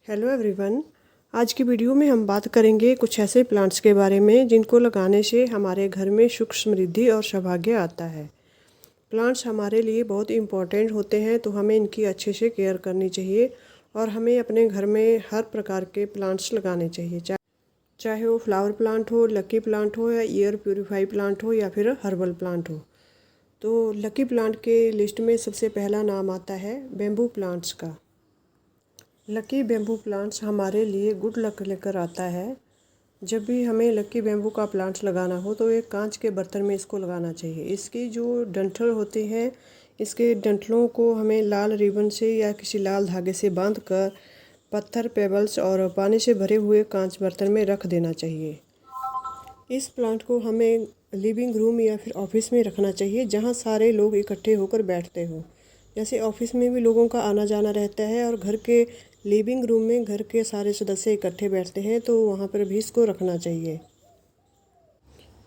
Hello everyone. आज की video में हम बात करेंगे कुछ ऐसे प्लांट्स के बारे में जिनको लगाने से हमारे घर में सुख समृद्धि और सौभाग्य आता है। प्लांट्स हमारे लिए बहुत इम्पोर्टेंट होते हैं, तो हमें इनकी अच्छे से केयर करनी चाहिए और हमें अपने घर में हर प्रकार के प्लांट्स लगाने चाहिए, चाहे वो फ्लावर प्लांट हो, लकी प्लांट हो या एयर प्योरीफाई प्लांट हो या फिर हर्बल प्लांट हो। तो लकी प्लांट के लिस्ट में सबसे पहला नाम आता है बेम्बू प्लांट्स का। लकी बेम्बू प्लांट्स हमारे लिए गुड लक लेकर आता है। जब भी हमें लकी बेम्बू का प्लांट्स लगाना हो तो एक कांच के बर्तन में इसको लगाना चाहिए। इसकी जो डंठल होती हैं, इसके डंठलों को हमें लाल रिबन से या किसी लाल धागे से बांधकर पत्थर, पेबल्स और पानी से भरे हुए कांच बर्तन में रख देना चाहिए। इस प्लांट को हमें लिविंग रूम या फिर ऑफिस में रखना चाहिए, जहाँ सारे लोग इकट्ठे होकर बैठते हो। जैसे ऑफिस में भी लोगों का आना जाना रहता है और घर के लिविंग रूम में घर के सारे सदस्य इकट्ठे बैठते हैं, तो वहाँ पर भी इसको रखना चाहिए।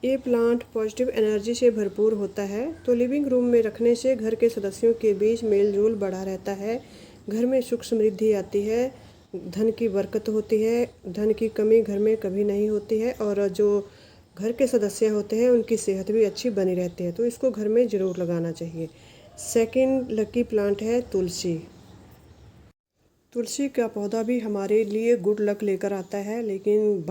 ये प्लांट पॉजिटिव एनर्जी से भरपूर होता है, तो लिविंग रूम में रखने से घर के सदस्यों के बीच मेल जोल बढ़ा रहता है, घर में सुख समृद्धि आती है, धन की बरकत होती है, धन की कमी घर में कभी नहीं होती है और जो घर के सदस्य होते हैं उनकी सेहत भी अच्छी बनी रहती है। तो इसको घर में ज़रूर लगाना चाहिए। सेकंड लकी प्लांट है तुलसी। तुलसी का पौधा भी हमारे लिए गुड लक लेकर आता है, लेकिन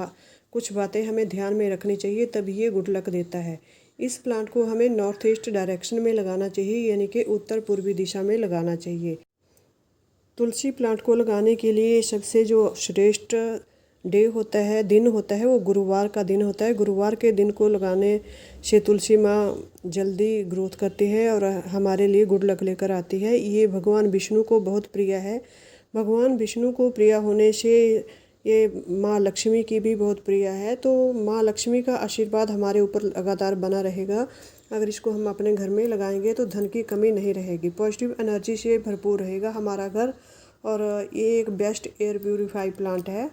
कुछ बातें हमें ध्यान में रखनी चाहिए, तभी ये गुड लक देता है। इस प्लांट को हमें नॉर्थ ईस्ट डायरेक्शन में लगाना चाहिए, यानी कि उत्तर पूर्वी दिशा में लगाना चाहिए। तुलसी प्लांट को लगाने के लिए सबसे जो श्रेष्ठ डे होता है, दिन होता है, वो गुरुवार का दिन होता है। गुरुवार के दिन को लगाने से तुलसी माँ जल्दी ग्रोथ करती है और हमारे लिए गुड लक लेकर आती है। ये भगवान विष्णु को बहुत प्रिय है। भगवान विष्णु को प्रिय होने से ये माँ लक्ष्मी की भी बहुत प्रिय है, तो माँ लक्ष्मी का आशीर्वाद हमारे ऊपर लगातार बना रहेगा। अगर इसको हम अपने घर में लगाएंगे तो धन की कमी नहीं रहेगी, पॉजिटिव एनर्जी से भरपूर रहेगा हमारा घर। और ये एक बेस्ट एयर प्यूरीफाई प्लांट है।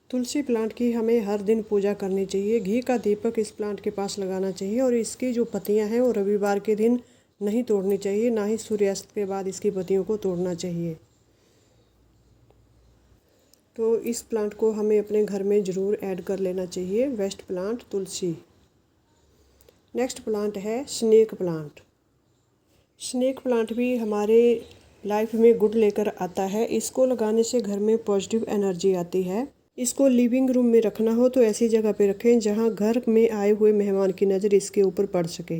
तुलसी प्लांट की हमें हर दिन पूजा करनी चाहिए। घी का दीपक इस प्लांट के पास लगाना चाहिए और इसकी जो पत्तियां हैं वो रविवार के दिन नहीं तोड़नी चाहिए, ना ही सूर्यास्त के बाद इसकी पत्तियों को तोड़ना चाहिए। तो इस प्लांट को हमें अपने घर में ज़रूर ऐड कर लेना चाहिए, वेस्ट प्लांट तुलसी। नेक्स्ट प्लांट है स्नेक प्लांट। स्नेक प्लांट भी हमारे लाइफ में गुड लेकर आता है। इसको लगाने से घर में पॉजिटिव एनर्जी आती है। इसको लिविंग रूम में रखना हो तो ऐसी जगह पे रखें जहां घर में आए हुए मेहमान की नज़र इसके ऊपर पड़ सके।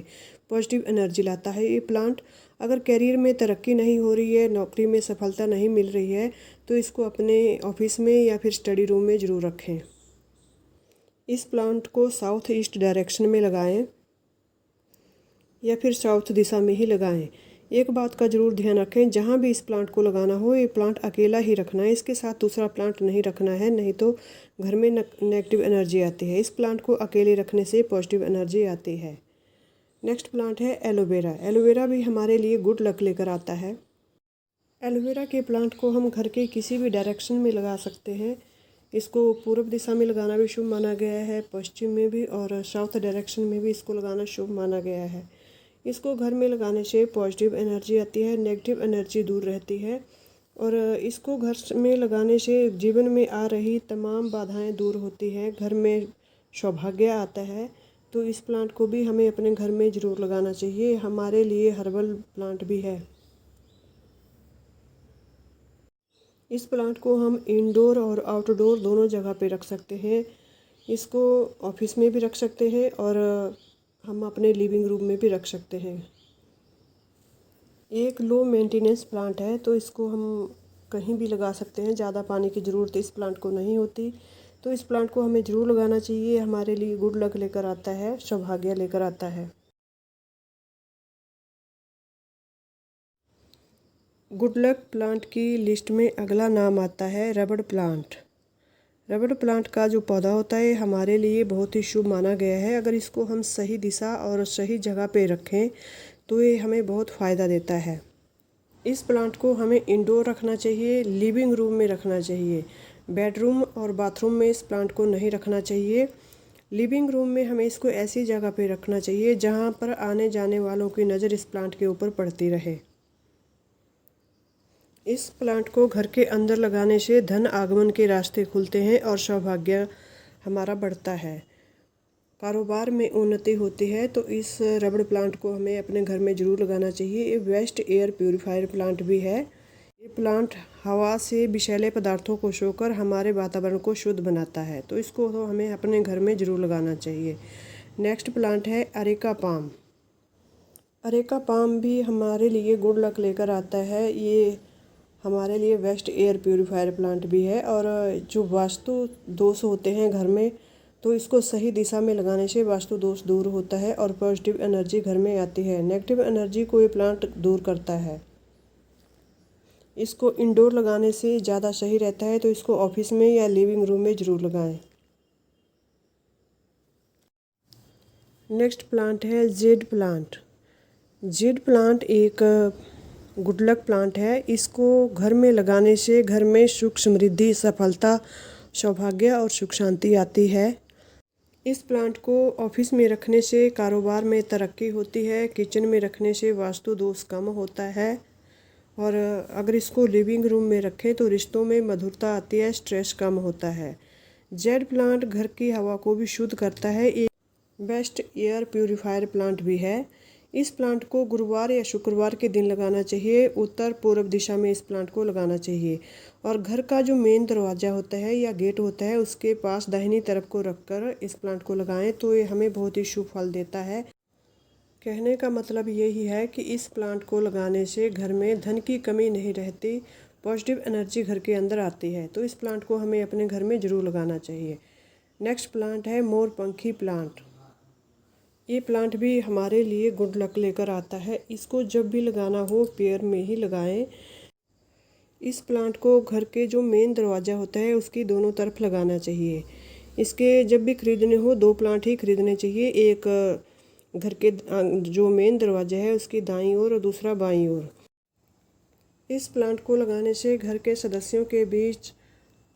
पॉजिटिव एनर्जी लाता है ये प्लांट। अगर करियर में तरक्की नहीं हो रही है, नौकरी में सफलता नहीं मिल रही है, तो इसको अपने ऑफिस में या फिर स्टडी रूम में ज़रूर रखें। इस प्लांट को साउथ ईस्ट डायरेक्शन में लगाएं या फिर साउथ दिशा में ही लगाएं। एक बात का ज़रूर ध्यान रखें, जहाँ भी इस प्लांट को लगाना हो ये प्लांट अकेला ही रखना है, इसके साथ दूसरा प्लांट नहीं रखना है, नहीं तो घर में नेगेटिव एनर्जी आती है। इस प्लांट को अकेले रखने से पॉजिटिव एनर्जी आती है। नेक्स्ट प्लांट है एलोवेरा। एलोवेरा भी हमारे लिए गुड लक लेकर आता है। एलोवेरा के प्लांट को हम घर के किसी भी डायरेक्शन में लगा सकते हैं। इसको पूर्व दिशा में लगाना भी शुभ माना गया है, पश्चिम में भी, और साउथ डायरेक्शन में भी इसको लगाना शुभ माना गया है। इसको घर में लगाने से पॉजिटिव एनर्जी आती है, नेगेटिव एनर्जी दूर रहती है और इसको घर में लगाने से जीवन में आ रही तमाम बाधाएं दूर होती हैं, घर में सौभाग्य आता है। तो इस प्लांट को भी हमें अपने घर में ज़रूर लगाना चाहिए। हमारे लिए हर्बल प्लांट भी है। इस प्लांट को हम इंडोर और आउटडोर दोनों जगह पे रख सकते हैं। इसको ऑफिस में भी रख सकते हैं और हम अपने लिविंग रूम में भी रख सकते हैं। एक लो मेंटेनेंस प्लांट है, तो इसको हम कहीं भी लगा सकते हैं। ज़्यादा पानी की ज़रूरत इस प्लांट को नहीं होती, तो इस प्लांट को हमें ज़रूर लगाना चाहिए। हमारे लिए गुड लक लेकर आता है, सौभाग्य लेकर आता है। गुड लक प्लांट की लिस्ट में अगला नाम आता है रबड़ प्लांट। रबड़ प्लांट का जो पौधा होता है हमारे लिए बहुत ही शुभ माना गया है। अगर इसको हम सही दिशा और सही जगह पे रखें तो ये हमें बहुत फ़ायदा देता है। इस प्लांट को हमें इंडोर रखना चाहिए, लिविंग रूम में रखना चाहिए। बेडरूम और बाथरूम में इस प्लांट को नहीं रखना चाहिए। लिविंग रूम में हमें इसको ऐसी जगह पे रखना चाहिए जहाँ पर आने जाने वालों की नज़र इस प्लांट के ऊपर पड़ती रहे। इस प्लांट को घर के अंदर लगाने से धन आगमन के रास्ते खुलते हैं और सौभाग्य हमारा बढ़ता है, कारोबार में उन्नति होती है। तो इस रबड़ प्लांट को हमें अपने घर में ज़रूर लगाना चाहिए। ये वेस्ट एयर प्यूरीफायर प्लांट भी है। ये प्लांट हवा से विषैले पदार्थों को सोखकर हमारे वातावरण को शुद्ध बनाता है, तो इसको तो हमें अपने घर में ज़रूर लगाना चाहिए। नेक्स्ट प्लांट है अरेका पाम। अरेका पाम भी हमारे लिए गुड लक लेकर आता है। ये हमारे लिए वेस्ट एयर प्यूरीफायर प्लांट भी है। और जो वास्तु दोष होते हैं घर में, तो इसको सही दिशा में लगाने से वास्तु दोष दूर होता है और पॉजिटिव एनर्जी घर में आती है। नेगेटिव एनर्जी को ये प्लांट दूर करता है। इसको इंडोर लगाने से ज़्यादा सही रहता है, तो इसको ऑफिस में या लिविंग रूम में ज़रूर लगाएं। नेक्स्ट प्लांट है जेड प्लांट। जेड प्लांट एक गुड लक प्लांट है। इसको घर में लगाने से घर में सुख समृद्धि, सफलता, सौभाग्य और सुख शांति आती है। इस प्लांट को ऑफिस में रखने से कारोबार में तरक्की होती है। किचन में रखने से वास्तु दोष कम होता है। और अगर इसको लिविंग रूम में रखें तो रिश्तों में मधुरता आती है, स्ट्रेस कम होता है। जेड प्लांट घर की हवा को भी शुद्ध करता है। एक बेस्ट एयर प्यूरीफायर प्लांट भी है। इस प्लांट को गुरुवार या शुक्रवार के दिन लगाना चाहिए। उत्तर पूर्व दिशा में इस प्लांट को लगाना चाहिए और घर का जो मेन दरवाज़ा होता है या गेट होता है उसके पास दाहिनी तरफ को रखकर इस प्लांट को लगाएं, तो ये हमें बहुत ही शुभ फल देता है। कहने का मतलब यही है कि इस प्लांट को लगाने से घर में धन की कमी नहीं रहती, पॉजिटिव एनर्जी घर के अंदर आती है। तो इस प्लांट को हमें अपने घर में ज़रूर लगाना चाहिए। नेक्स्ट प्लांट है मोरपंखी प्लांट। ये प्लांट भी हमारे लिए गुड लक लेकर आता है। इसको जब भी लगाना हो पेयर में ही लगाएं। इस प्लांट को घर के जो मेन दरवाज़ा होता है उसकी दोनों तरफ लगाना चाहिए। इसके जब भी खरीदने हो 2 प्लांट ही खरीदने चाहिए। एक घर के जो मेन दरवाज़ा है उसकी दाईं ओर और दूसरा बाईं ओर। इस प्लांट को लगाने से घर के सदस्यों के बीच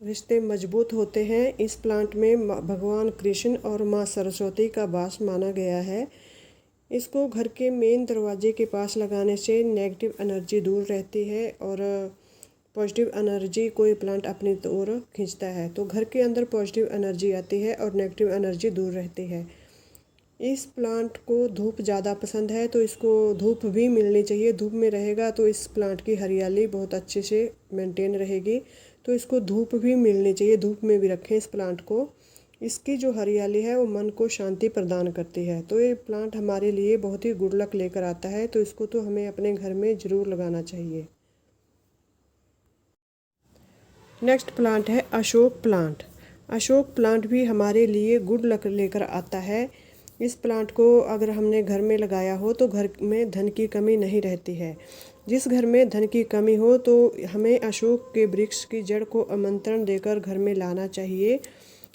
रिश्ते मजबूत होते हैं। इस प्लांट में भगवान कृष्ण और माँ सरस्वती का वास माना गया है। इसको घर के मेन दरवाजे के पास लगाने से नेगेटिव एनर्जी दूर रहती है और पॉजिटिव एनर्जी को ये प्लांट अपनी ओर खींचता है। तो घर के अंदर पॉजिटिव एनर्जी आती है और नेगेटिव एनर्जी दूर रहती है। इस प्लांट को धूप ज़्यादा पसंद है, तो इसको धूप भी मिलनी चाहिए। धूप में रहेगा तो इस प्लांट की हरियाली बहुत अच्छे से मेंटेन रहेगी, तो इसको धूप भी मिलनी चाहिए। धूप में भी रखें इस प्लांट को। इसकी जो हरियाली है वो मन को शांति प्रदान करती है। तो ये प्लांट हमारे लिए बहुत ही गुड लक लेकर आता है, तो इसको तो हमें अपने घर में ज़रूर लगाना चाहिए। नेक्स्ट प्लांट है अशोक प्लांट। अशोक प्लांट भी हमारे लिए गुड लक लेकर आता है। इस प्लांट को अगर हमने घर में लगाया हो तो घर में धन की कमी नहीं रहती है। जिस घर में धन की कमी हो तो हमें अशोक के वृक्ष की जड़ को आमंत्रण देकर घर में लाना चाहिए।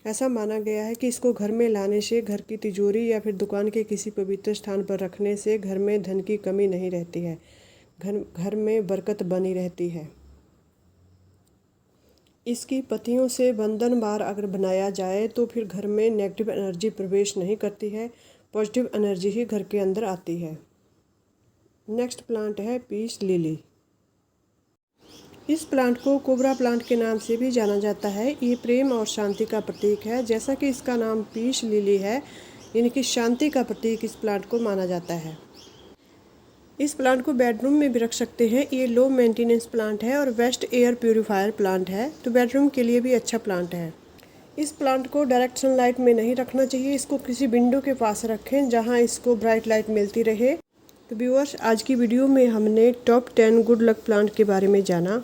ऐसा माना गया है कि इसको घर में लाने से घर की तिजोरी या फिर दुकान के किसी पवित्र स्थान पर रखने से घर में धन की कमी नहीं रहती है, घर में बरकत बनी रहती है। इसकी पत्तियों से बंधन बार अगर बनाया जाए तो फिर घर में नेगेटिव एनर्जी प्रवेश नहीं करती है, पॉजिटिव एनर्जी ही घर के अंदर आती है। नेक्स्ट प्लांट है पीस लिली। इस प्लांट को कोबरा प्लांट के नाम से भी जाना जाता है। ये प्रेम और शांति का प्रतीक है। जैसा कि इसका नाम पीस लिली है, यानी कि शांति का प्रतीक इस प्लांट को माना जाता है। इस प्लांट को बेडरूम में भी रख सकते हैं। ये लो मेंटेनेंस प्लांट है और वेस्ट एयर प्यूरीफायर प्लांट है, तो बेडरूम के लिए भी अच्छा प्लांट है। इस प्लांट को डायरेक्ट सनलाइट में नहीं रखना चाहिए। इसको किसी विंडो के पास रखें जहां इसको ब्राइट लाइट मिलती रहे। तो व्यूअर्स, आज की वीडियो में हमने टॉप 10 गुड लक प्लांट के बारे में जाना।